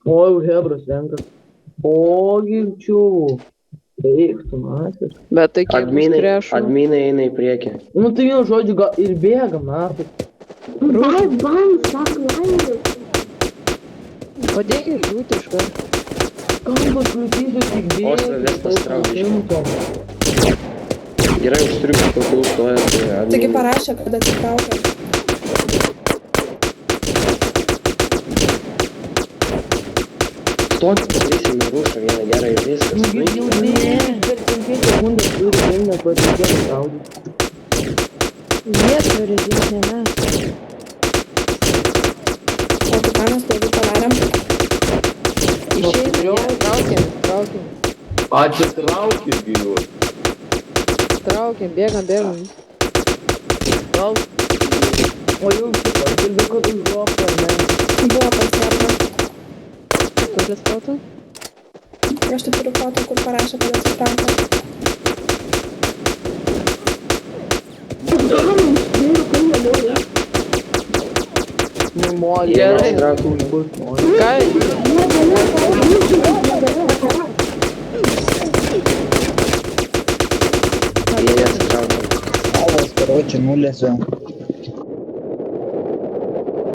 O, jau hebras renkas. O, gimčių. Eik, tu matas. Bet tai kiek bus priešų? Adminai eina į priekį. Nu tai vienu žodžiu, gal ir bėgam, matai. Давай бан, так лайнер. Padėkit žūti iš karto. Kalbas kliutysiu tik bėgam. Ostra, ves pasitrauk iš Yra jau striukų kokių stoja. Taigi parašė, kad atsitraukia. Stok, padarysime rūšą vieną gerą ir viskas. Nu, jau per 5 sekundės turi vieną patikėti gaudyti. Jie turi ginti, ne mes. O tu ką mes daugiau padarėm? Išeina, jie. Traukiam. Atsitraukit, gyvūs. Traukiam, bėgam. Gal. O jau šitą, kalbė, kad užduopą, ne? Buvo pasierta. Kur foto? Aš tai turiu foto, kur parašė, kad atsitraukia. Nu, molį. Gerai. Bus molį. Ką? Jie nesitraukia. Короче, нуля все.